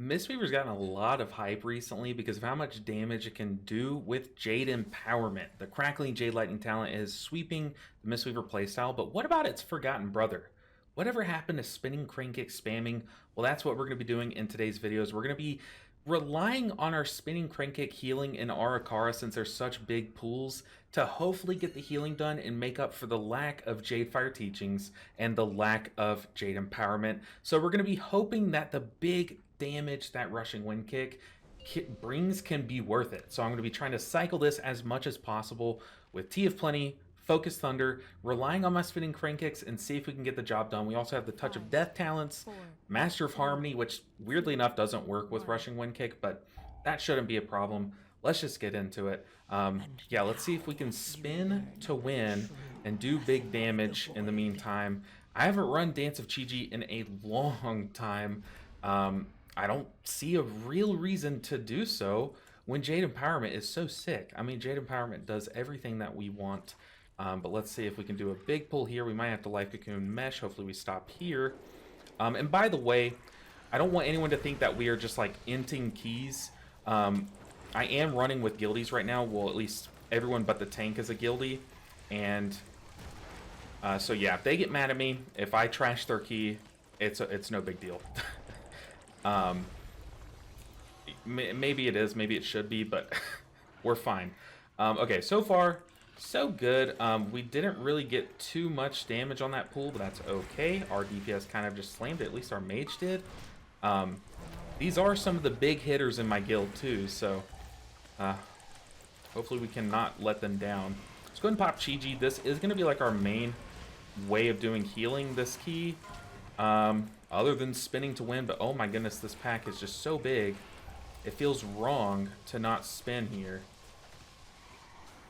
Mistweaver's gotten a lot of hype recently because of how much damage it can do with Jade Empowerment. The Crackling Jade Lightning talent is sweeping the Mistweaver playstyle, but what about its forgotten brother? Whatever happened to spinning crane kick spamming? Well, that's what we're going to be doing in today's videos. We're going to be relying on our spinning crane kick healing in Ara-Kara since there's such big pools to hopefully get the healing done and make up for the lack of Jade Fire teachings and the lack of Jade Empowerment. So we're going to be hoping that the big damage that rushing wind kick brings can be worth it. So I'm going to be trying to cycle this as much as possible with Tea of Plenty, Focus Thunder, relying on my spinning crane kicks and see if we can get the job done. We also have the Touch of Death talents, Master of Harmony, which weirdly enough doesn't work with rushing wind kick, but that shouldn't be a problem. Let's just get into it. Yeah, let's see if we can spin to win and do big damage in the meantime. I haven't run Dance of Chi-Ji in a long time. I don't see a real reason to do so when Jade Empowerment is so sick. I mean, Jade Empowerment does everything that we want. But let's see if we can do a big pull here. We might have to Life Cocoon Mesh. Hopefully we stop here. And by the way, I don't want anyone to think that we are just like inting keys. I am running with guildies right now. Well, at least everyone but the tank is a guildie. And so yeah, if they get mad at me, if I trash their key, it's no big deal. Maybe it is, maybe it should be, but we're fine. Okay, so far, so good. We didn't really get too much damage on that pool, but that's okay. Our DPS kind of just slammed it, at least our mage did. These are some of the big hitters in my guild too, so hopefully we cannot let them down. Let's go ahead and pop Chi-Ji. This is going to be like our main way of doing healing this key. Other than spinning to win, but oh my goodness, this pack is just so big. It feels wrong to not spin here.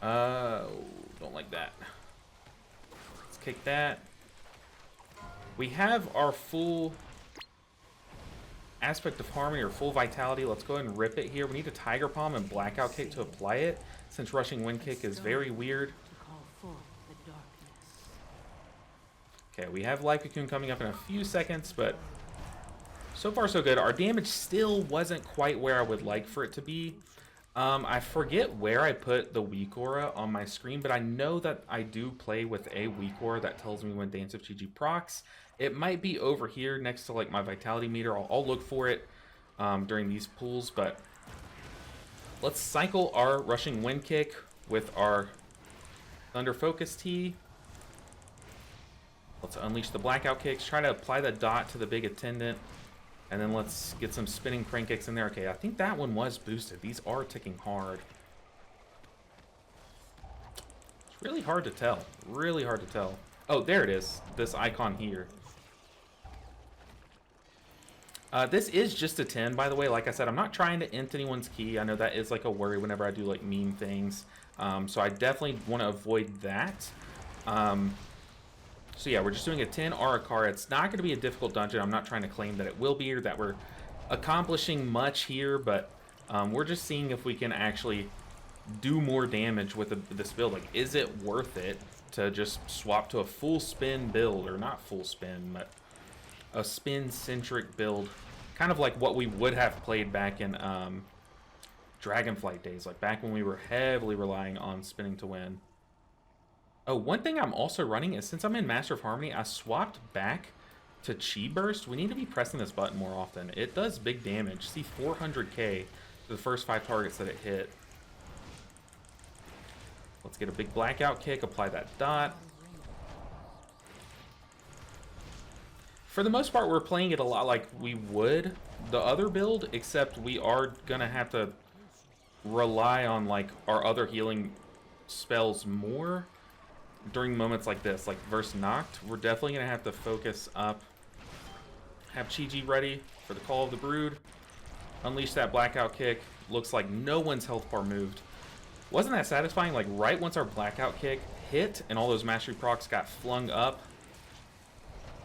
Don't like that. Let's kick that. We have our full aspect of harmony or full vitality. Let's go ahead and rip it here. We need a Tiger Palm and Blackout Kick to apply it, since rushing wind kick is very weird. Okay, we have Life Cocoon coming up in a few seconds, but so far so good. Our damage still wasn't quite where I would like for it to be. I forget where I put the weak aura on my screen, but I know that I do play with a weak aura that tells me when Dance of Chi-Ji procs. It might be over here next to like my vitality meter. I'll look for it during these pulls, but let's cycle our rushing wind kick with our Thunder Focus Tea. Let's unleash the blackout kicks, try to apply the dot to the big attendant, and then let's get some spinning crane kicks in there. Okay, I think that one was boosted. These are ticking hard. It's really hard to tell. Really hard to tell. Oh, there it is. This icon here. This is just a 10, by the way. Like I said, I'm not trying to int anyone's key. I know that is like a worry whenever I do like mean things. So I definitely want to avoid that. So yeah, we're just doing a 10 Ara-Kara. It's not going to be a difficult dungeon. I'm not trying to claim that it will be or that we're accomplishing much here, but we're just seeing if we can actually do more damage with this build. Like, is it worth it to just swap to a full spin build, or not full spin, but a spin-centric build, kind of like what we would have played back in dragonflight days, like back when we were heavily relying on spinning to win. Oh, one thing I'm also running is, since I'm in Master of Harmony, I swapped back to Chi Burst. We need to be pressing this button more often. It does big damage. See, 400k for the first 5 targets that it hit. Let's get a big blackout kick, apply that dot. For the most part, we're playing it a lot like we would the other build, except we are going to have to rely on like our other healing spells more during moments like this, like versus Noct. We're definitely going to have to focus up, have Chi-Ji ready for the Call of the Brood, unleash that blackout kick. Looks like no one's health bar moved. Wasn't that satisfying? Like right once our blackout kick hit and all those mastery procs got flung up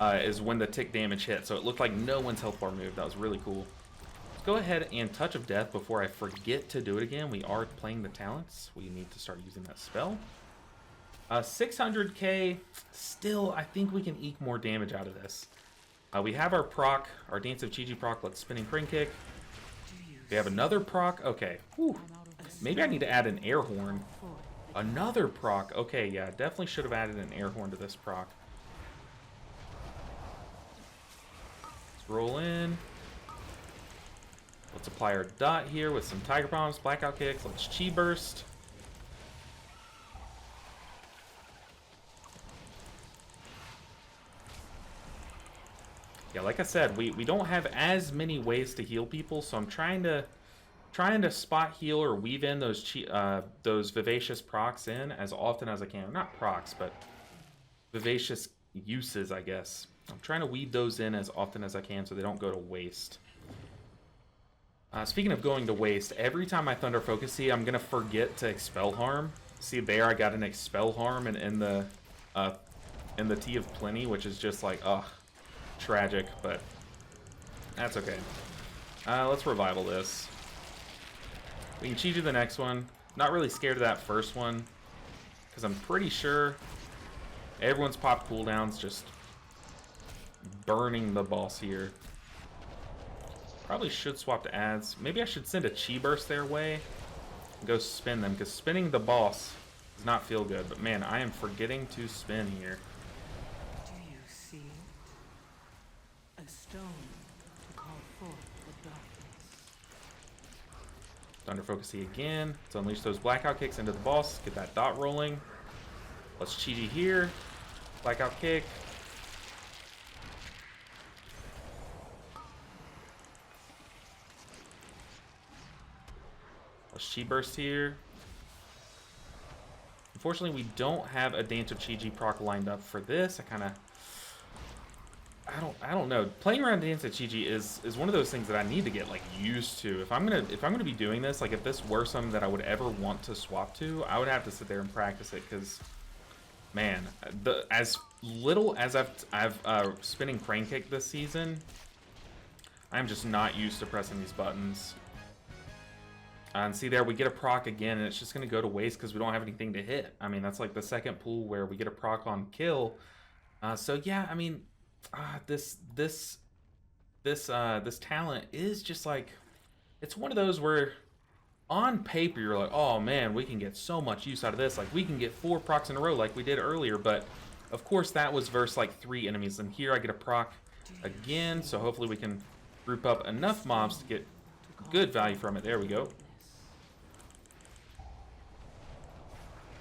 is when the tick damage hit. So it looked like no one's health bar moved. That was really cool. Let's go ahead and Touch of Death before I forget to do it again. We are playing the talents. We need to start using that spell. 600k, still, I think we can eke more damage out of this. We have our proc, our Dance of Chi-Chi proc. Let's spinning crane kick. We have another proc. Okay. Whew. Maybe I need to add an air horn. Another proc. Okay, yeah, definitely should have added an air horn to this proc. Let's roll in. Let's apply our dot here with some tiger bombs, blackout kicks. Let's chi burst. Yeah, like I said, we don't have as many ways to heal people, so I'm trying to spot heal or weave in those vivacious procs in as often as I can. Not procs, but vivacious uses, I guess. I'm trying to weave those in as often as I can so they don't go to waste. Speaking of going to waste, every time I Thunder Focus Tea, I'm gonna forget to Expel Harm. See there, I got an Expel Harm in the Tea of Plenty, which is just like, ugh, tragic, but that's okay. Let's revival this. We can Chi-Chi the next one. Not really scared of that first one, because I'm pretty sure everyone's pop cooldowns just burning the boss here. Probably should swap to ads. Maybe I should send a Chi Burst their way and go spin them, because spinning the boss does not feel good. But man, I am forgetting to spin here. Do you see it? A stone to call forth the darkness. Thunder Focus Tea again. Let's unleash those blackout kicks into the boss. Get that dot rolling. Let's Chi-Chi here. Blackout kick. Let's Chi Burst here. Unfortunately, we don't have a Dance of Chi-Chi proc lined up for this. I don't know. Playing around Dance of Chi-Chi is one of those things that I need to get like used to. If I'm gonna be doing this, like if this were something that I would ever want to swap to, I would have to sit there and practice it, because man, as little as I've spinning crane kick this season, I'm just not used to pressing these buttons. And see there, we get a proc again, and it's just going to go to waste because we don't have anything to hit. I mean, that's like the second pool where we get a proc on kill. So yeah, I mean, this talent is just like, it's one of those where on paper you're like, oh man, we can get so much use out of this. Like we can get 4 procs in a row like we did earlier, but of course that was versus like 3 enemies, and here I get a proc again, so hopefully we can group up enough mobs to get good value from it. There we go.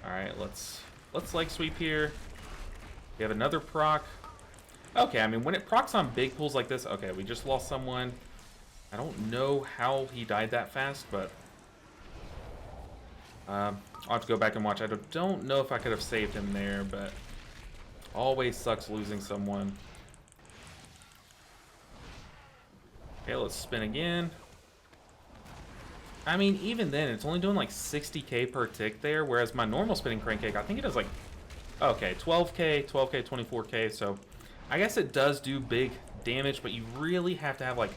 Alright, let's leg sweep here. We have another proc. Okay, I mean, when it procs on big pools like this, okay, we just lost someone. I don't know how he died that fast, but I'll have to go back and watch. I don't know if I could have saved him there, but always sucks losing someone. Okay, let's spin again. I mean, even then, it's only doing like 60k per tick there, whereas my normal spinning crane kick, I think it does like, okay, 12k, 24k, so I guess it does do big damage, but you really have to have like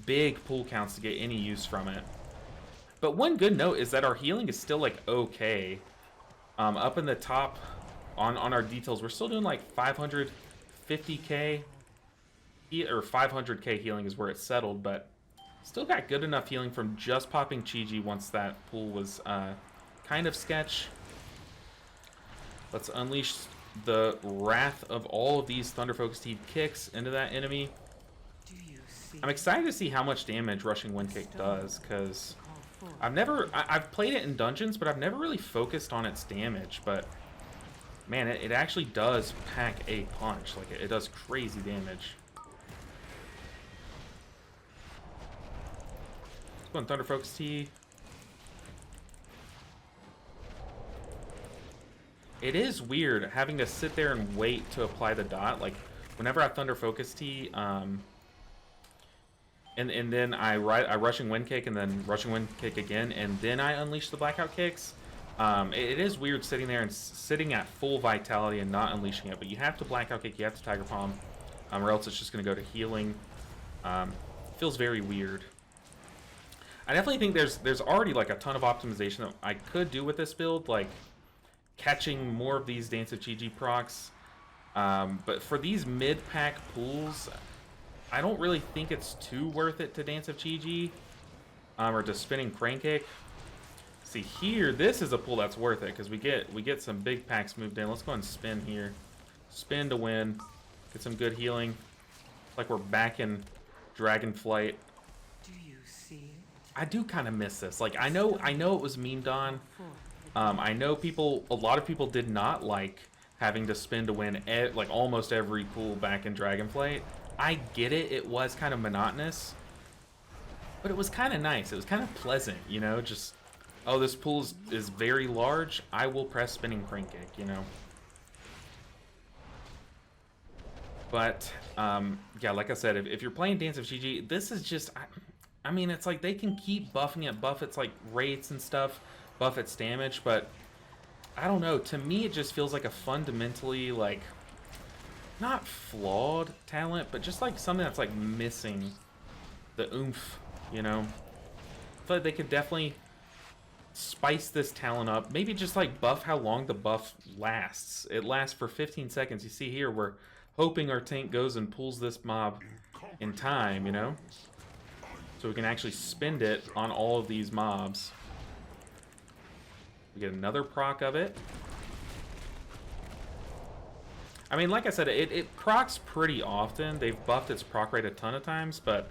big pool counts to get any use from it. But one good note is that our healing is still like okay. Up in the top on our details, we're still doing like 550k, or 500k healing is where it's settled, but still got good enough healing from just popping Chi-Chi once that pool was kind of sketch. Let's unleash the wrath of all of these Thunder Focus Tea kicks into that enemy. I'm excited to see how much damage Rushing Wind Kick does, because I've played it in dungeons, but I've never really focused on its damage. But man, it actually does pack a punch. Like it does crazy damage. Let's go on Thunder Focus Tea. It is weird having to sit there and wait to apply the dot. Like whenever I Thunder Focus Tea, and then I Rushing Wind Kick, and then Rushing Wind Kick again, and then I unleash the Blackout Kicks. It is weird sitting there and sitting at full vitality and not unleashing it, but you have to Blackout Kick, you have to Tiger Palm, or else it's just going to go to healing. Feels very weird. I definitely think there's already like a ton of optimization that I could do with this build, like catching more of these Dance of Chi-Chi procs. But for these mid-pack pools, I don't really think it's too worth it to Dance of Chi-Ji, or to Spinning Crane Kick. See here, this is a pull that's worth it because we get some big packs moved in. Let's go and spin here, spin to win, get some good healing. Like we're back in dragonflight. Do you see it? I do kind of miss this. Like I know it was memed on. I know a lot of people did not like having to spin to win like almost every pool back in dragonflight. I get it. It was kind of monotonous, but it was kind of nice. It was kind of pleasant, you know, just. Oh, this pool is very large. I will press Spinning Crane Kick, you know. But, yeah, like I said, if you're playing Dance of Chi-Ji, this is just... I mean, it's like they can keep buffing it, buff its, like, rates and stuff, buff its damage, but... I don't know. To me, it just feels like a fundamentally, like... Not flawed talent, but just, like, something that's, like, missing the oomph, you know. But they could definitely... spice this talent up. Maybe just like buff how long the buff lasts. It lasts for 15 seconds. You see here, we're hoping our tank goes and pulls this mob in time, you know? So we can actually spend it on all of these mobs. We get another proc of it. I mean, like I said, it procs pretty often. They've buffed its proc rate a ton of times, but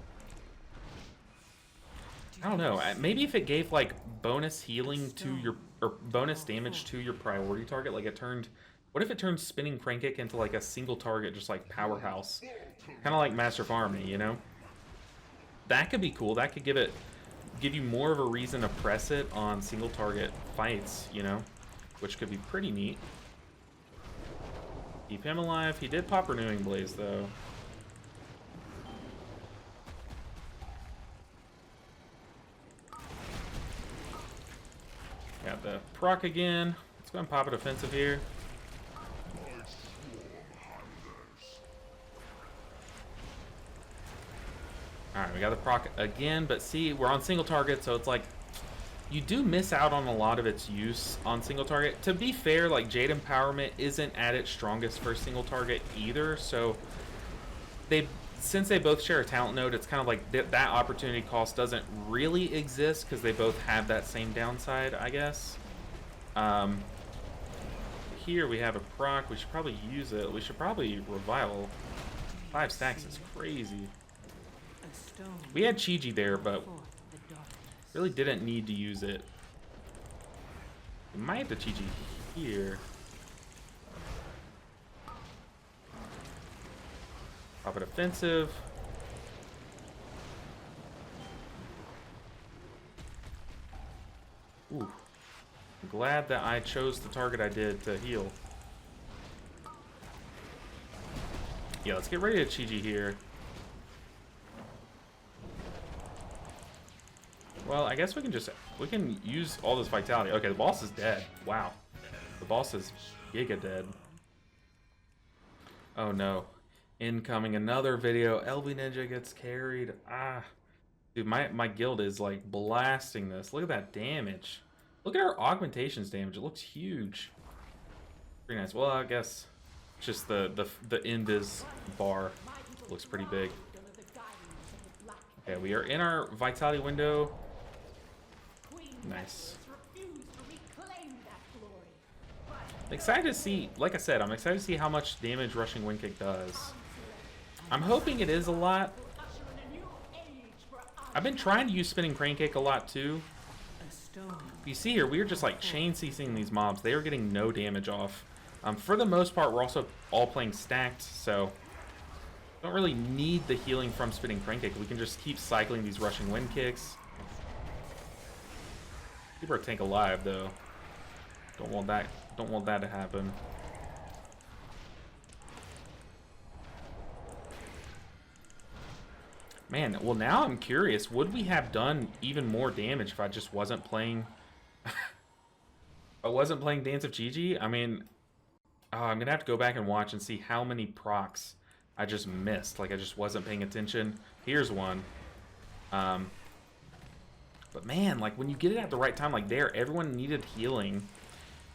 I don't know. Maybe if it gave like bonus healing to your or bonus damage to your priority target, like it turned. What if it turned Spinning Crane Kick into like a single target, just like powerhouse, kind of like Master of Harmony, you know? That could be cool. That could give you more of a reason to press it on single target fights, you know, which could be pretty neat. Keep him alive. He did pop Renewing Blaze though. Got the proc again. Let's go and pop it offensive here. Alright, we got the proc again, but see, we're on single target, so it's like, you do miss out on a lot of its use on single target. To be fair, like, Jade Empowerment isn't at its strongest for single target either, so since they both share a talent node, it's kind of like that opportunity cost doesn't really exist because they both have that same downside, I guess. Here we have a proc. We should probably use it. We should probably revival. 5 stacks is crazy. We had Chi-Ji there, but really didn't need to use it. We might have the Chi-Ji here. Pop it offensive. Ooh. I'm glad that I chose the target I did to heal. Yeah, let's get ready to Chi-Ji here. Well, I guess we can use all this vitality. Okay, the boss is dead. Wow. The boss is giga dead. Oh no. Incoming another video. LB Ninja gets carried. Ah. Dude, my guild is like blasting this. Look at that damage. Look at our augmentations damage. It looks huge. Pretty nice. Well, I guess just the invis bar looks pretty big. Okay, we are in our vitality window. Nice. I'm excited to see, like I said, I'm excited to see how much damage Rushing Wind Kick does. I'm hoping it is a lot. I've been trying to use Spinning Crane Kick a lot too. You see here, we are just like chain CCing these mobs. They are getting no damage off. For the most part, we're also all playing stacked, so don't really need the healing from Spinning Crane Kick. We can just keep cycling these Rushing Wind Kicks. Keep our tank alive though. Don't want that to happen. Man, well now I'm curious, would we have done even more damage if I just wasn't playing I wasn't playing Dance of Chi-Ji? I mean, I'm gonna have to go back and watch and see how many procs I just missed. Like I just wasn't paying attention. Here's one. But man, like when you get it at the right time, like there, everyone needed healing.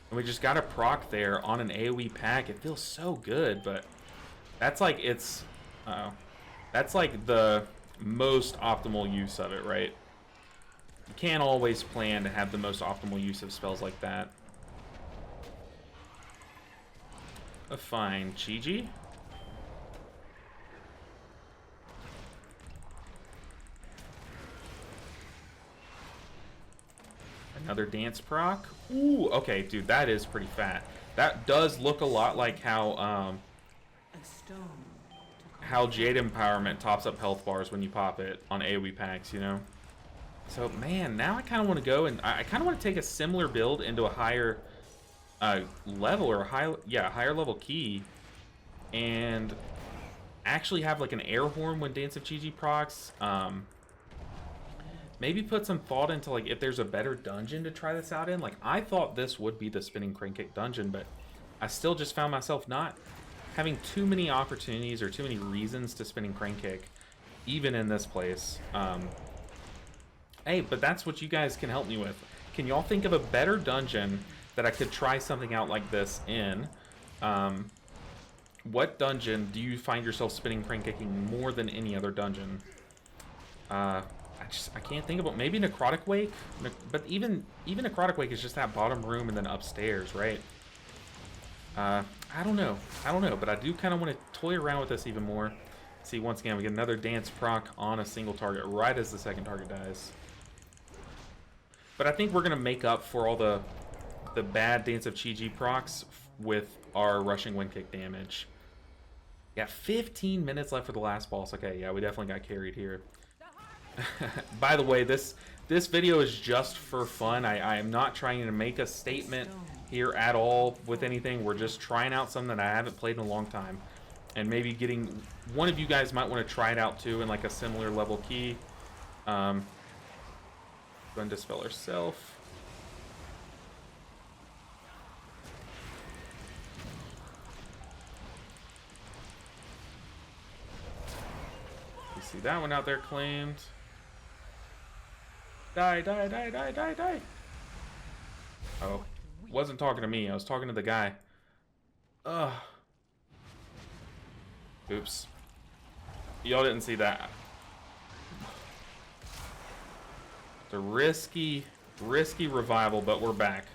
And we just got a proc there on an AoE pack. It feels so good, but that's like it's... Uh-oh. That's like the most optimal use of it, right? You can't always plan to have the most optimal use of spells like that. A fine Chi-Ji. Another dance proc. Ooh, okay, dude, that is pretty fat. That does look a lot like how Jade Empowerment tops up health bars when you pop it on AoE packs, you know? So, man, now I kind of want to go and I kind of want to take a similar build into a higher level or higher level key and actually have like an air horn when Dance of Chi-Ji procs. Maybe put some thought into like if there's a better dungeon to try this out in. Like I thought this would be the spinning crane kick dungeon, but I still just found myself not having too many opportunities or too many reasons to spinning crane kick, even in this place. Hey, but that's what you guys can help me with. Can y'all think of a better dungeon that I could try something out like this in? What dungeon do you find yourself spinning crane kicking more than any other dungeon? I can't think about, maybe Necrotic Wake, but even Necrotic Wake is just that bottom room and then upstairs, right? I don't know, but I do kind of want to toy around with this even more. See, once again, we get another dance proc on a single target right as the second target dies. But I think we're gonna make up for all the bad Dance of Chi-Ji procs with our rushing wind kick damage. Yeah, 15 minutes left for the last boss. Okay, yeah, we definitely got carried here. By the way, this video is just for fun. I am not trying to make a statement here at all with anything. We're just trying out something that I haven't played in a long time. And maybe getting... one of you guys might want to try it out too in like a similar level key. Go ahead and dispel herself. You see that one out there claimed. Die, die, die, die, die, die. Oh, wasn't talking to me. I was talking to the guy. Ugh. Oops. Y'all didn't see that. It's a risky revival, but we're back.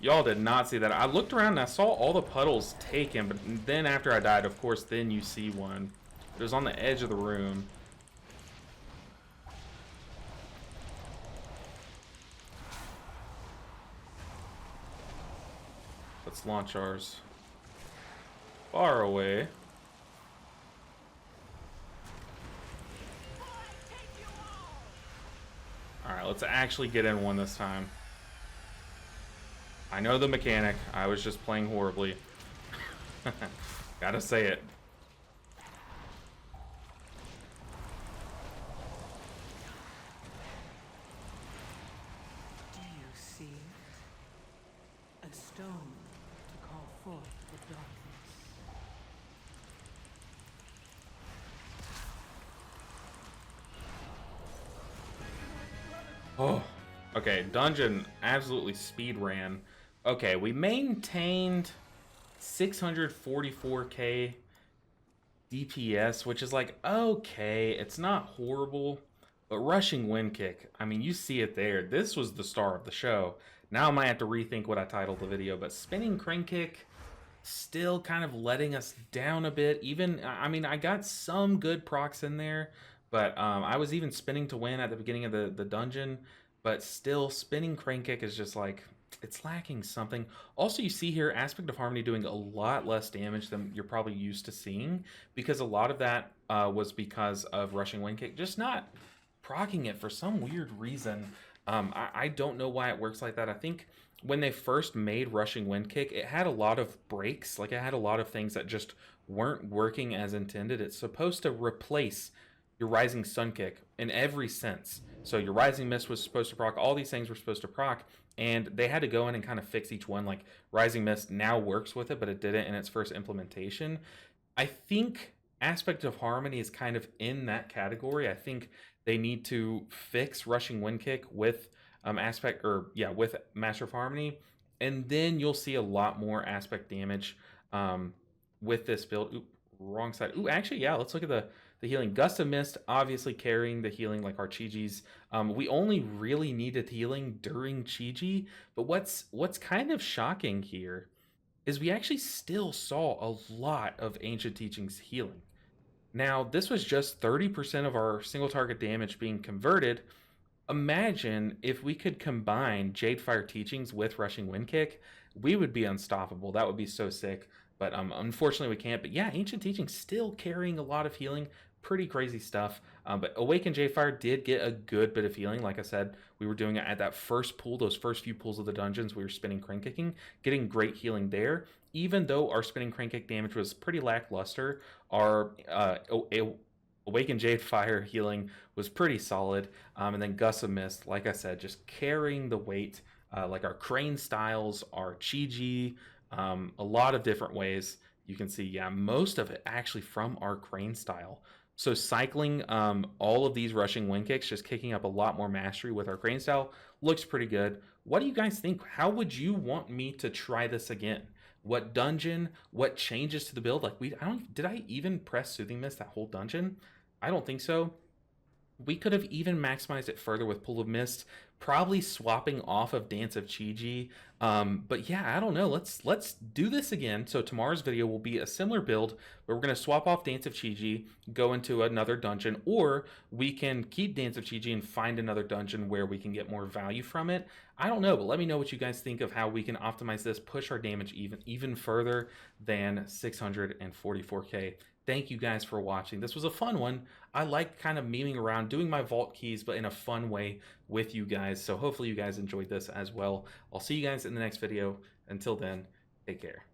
Y'all did not see that. I looked around and I saw all the puddles taken, but then after I died, of course, then you see one. It was on the edge of the room. Let's launch ours far away. Alright, let's actually get in one this time. I know the mechanic. I was just playing horribly. Gotta say it. Do you see it? A stone to call forth the darkness. Oh, okay. Dungeon absolutely speed ran. Okay, we maintained 644k DPS, which is like, okay, it's not horrible. But rushing wind kick, I mean, you see it there. This was the star of the show. Now I might have to rethink what I titled the video, but spinning crane kick still kind of letting us down a bit. Even, I mean, I got some good procs in there, but I was even spinning to win at the beginning of the dungeon, but still spinning crane kick is just like, it's lacking something. Also, you see here Aspect of Harmony doing a lot less damage than you're probably used to seeing, because a lot of that was because of rushing wind kick just not proccing it for some weird reason. I don't know why it works like that. I think when they first made rushing wind kick, it had a lot of breaks. Like, it had a lot of things that just weren't working as intended. It's supposed to replace your rising sun kick in every sense. So your rising mist was supposed to proc, all these things were supposed to proc, and they had to go in and kind of fix each one. Like, rising mist now works with it, but it didn't in its first implementation. I think Aspect of Harmony is kind of in that category. I think they need to fix rushing wind kick with with Master of Harmony, and then you'll see a lot more aspect damage with this build. Ooh, wrong side. Ooh, actually, yeah, let's look at the healing. Gust of Mist, obviously carrying the healing like our Chi-Jis. We only really needed healing during Chi-Ji, but what's kind of shocking here is we actually still saw a lot of Ancient Teachings healing. Now, this was just 30% of our single target damage being converted. Imagine if we could combine Jade Fire Teachings with Rushing Wind Kick, we would be unstoppable. That would be so sick. But unfortunately, we can't. But yeah, Ancient Teachings still carrying a lot of healing. Pretty crazy stuff. But Awaken Jade Fire did get a good bit of healing. Like I said, we were doing it at that first pool, those first few pools of the dungeons. We were spinning Crane Kicking, getting great healing there. Even though our spinning Crane Kick damage was pretty lackluster, our Awaken Jade Fire healing was pretty solid. And then Gust of Mist, like I said, just carrying the weight, like our Crane styles, our Chi-Ji, a lot of different ways. You can see, yeah, most of it actually from our Crane style. So cycling all of these rushing wind kicks, just kicking up a lot more mastery with our Crane style, looks pretty good. What do you guys think? How would you want me to try this again? What dungeon? What changes to the build? Like did I even press Soothing Mist that whole dungeon? I don't think so. We could have even maximized it further with Pool of Mist, probably swapping off of Dance of Chi-Ji. But yeah, I don't know. Let's do this again. So tomorrow's video will be a similar build, but we're going to swap off Dance of Chi-Ji, go into another dungeon, or we can keep Dance of Chi-Ji and find another dungeon where we can get more value from it. I don't know, but let me know what you guys think of how we can optimize this, push our damage even further than 644k. Thank you guys for watching. This was a fun one. I like kind of memeing around, doing my vault keys, but in a fun way with you guys. So hopefully you guys enjoyed this as well. I'll see you guys in the next video. Until then, take care.